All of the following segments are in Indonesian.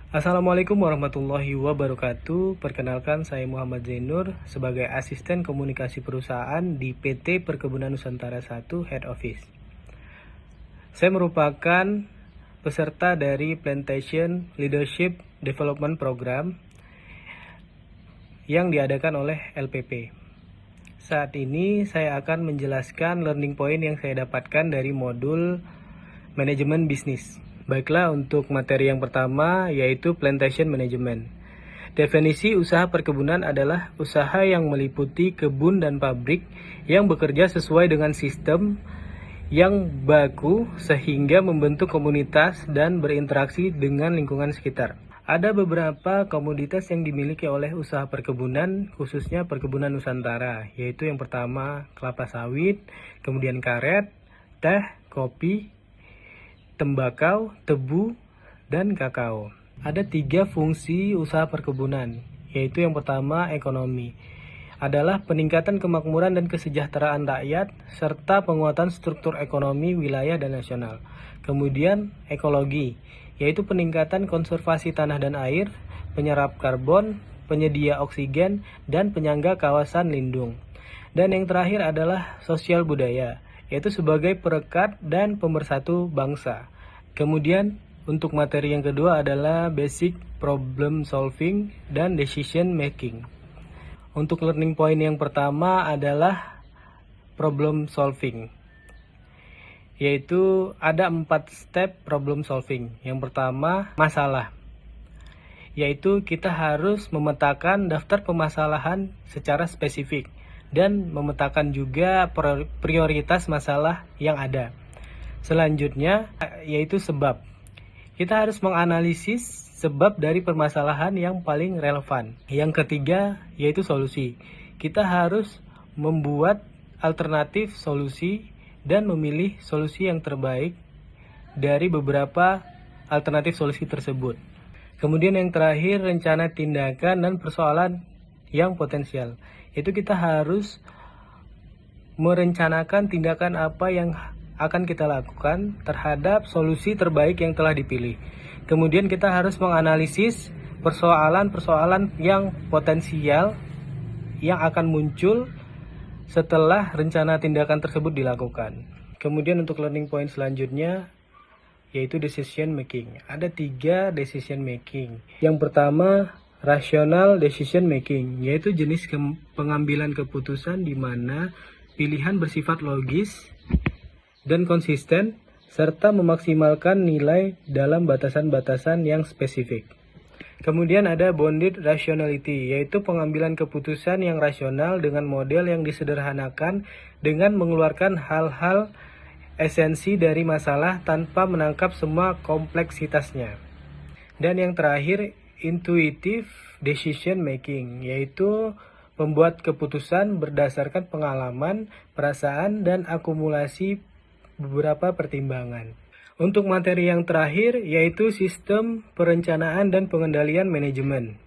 Assalamualaikum warahmatullahi wabarakatuh. Perkenalkan, saya Muhammad Zainur sebagai asisten komunikasi perusahaan di PT Perkebunan Nusantara 1 Head Office. Saya merupakan peserta dari Plantation Leadership Development Program yang diadakan oleh LPP. Saat ini saya akan menjelaskan learning point yang saya dapatkan dari modul manajemen bisnis. Baiklah, untuk materi yang pertama yaitu plantation management. Definisi usaha perkebunan adalah usaha yang meliputi kebun dan pabrik yang bekerja sesuai dengan sistem yang baku sehingga membentuk komunitas dan berinteraksi dengan lingkungan sekitar. Ada beberapa komoditas yang dimiliki oleh usaha perkebunan, khususnya perkebunan Nusantara, yaitu yang pertama kelapa sawit, kemudian karet, teh, kopi, tembakau, tebu, dan kakao. Ada 3 fungsi usaha perkebunan, yaitu yang pertama ekonomi, adalah peningkatan kemakmuran dan kesejahteraan rakyat, serta penguatan struktur ekonomi wilayah dan nasional. Kemudian ekologi, yaitu peningkatan konservasi tanah dan air, penyerap karbon, penyedia oksigen, dan penyangga kawasan lindung. Dan yang terakhir adalah sosial budaya, yaitu sebagai perekat dan pemersatu bangsa. Kemudian untuk materi yang kedua adalah basic problem solving dan decision making. Untuk learning point yang pertama adalah problem solving, yaitu ada 4 step problem solving. Yang pertama, masalah, yaitu kita harus memetakan daftar permasalahan secara spesifik dan memetakan juga prioritas masalah yang ada. Selanjutnya yaitu sebab. Kita harus menganalisis sebab dari permasalahan yang paling relevan. Yang ketiga yaitu solusi. Kita harus membuat alternatif solusi dan memilih solusi yang terbaik dari beberapa alternatif solusi tersebut. Kemudian yang terakhir, rencana tindakan dan persoalan yang potensial. Itu kita harus merencanakan tindakan apa yang akan kita lakukan terhadap solusi terbaik yang telah dipilih. Kemudian kita harus menganalisis persoalan-persoalan yang potensial yang akan muncul setelah rencana tindakan tersebut dilakukan. Kemudian untuk learning point selanjutnya yaitu decision making. Ada 3 decision making. Yang pertama, rational decision making, yaitu jenis pengambilan keputusan di mana pilihan bersifat logis dan konsisten serta memaksimalkan nilai dalam batasan-batasan yang spesifik. Kemudian ada bounded rationality, yaitu pengambilan keputusan yang rasional dengan model yang disederhanakan dengan mengeluarkan hal-hal esensi dari masalah tanpa menangkap semua kompleksitasnya. Dan yang terakhir, intuitive decision making, yaitu membuat keputusan berdasarkan pengalaman, perasaan, dan akumulasi beberapa pertimbangan. Untuk materi yang terakhir yaitu sistem perencanaan dan pengendalian manajemen.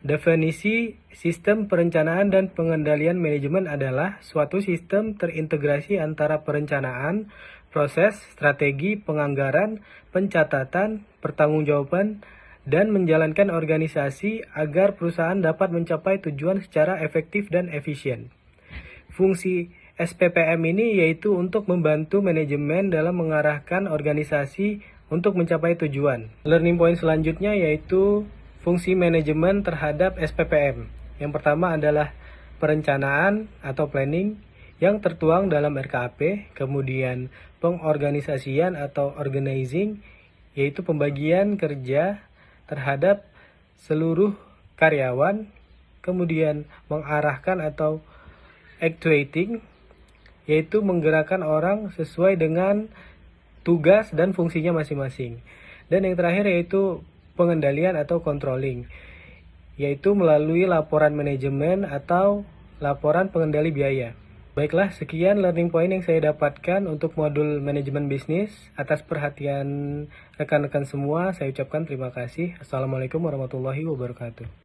Definisi sistem perencanaan dan pengendalian manajemen adalah suatu sistem terintegrasi antara perencanaan, proses, strategi, penganggaran, pencatatan, pertanggungjawaban, dan menjalankan organisasi agar perusahaan dapat mencapai tujuan secara efektif dan efisien. Fungsi SPPM ini yaitu untuk membantu manajemen dalam mengarahkan organisasi untuk mencapai tujuan. Learning point selanjutnya yaitu fungsi manajemen terhadap SPPM. Yang pertama adalah perencanaan atau planning yang tertuang dalam RKAP, kemudian pengorganisasian atau organizing, yaitu pembagian kerja terhadap seluruh karyawan, kemudian mengarahkan atau actuating, yaitu menggerakkan orang sesuai dengan tugas dan fungsinya masing-masing. Dan yang terakhir yaitu pengendalian atau controlling, yaitu melalui laporan manajemen atau laporan pengendali biaya. Baiklah, sekian learning point yang saya dapatkan untuk modul manajemen bisnis. Atas perhatian rekan-rekan semua, saya ucapkan terima kasih. Assalamualaikum warahmatullahi wabarakatuh.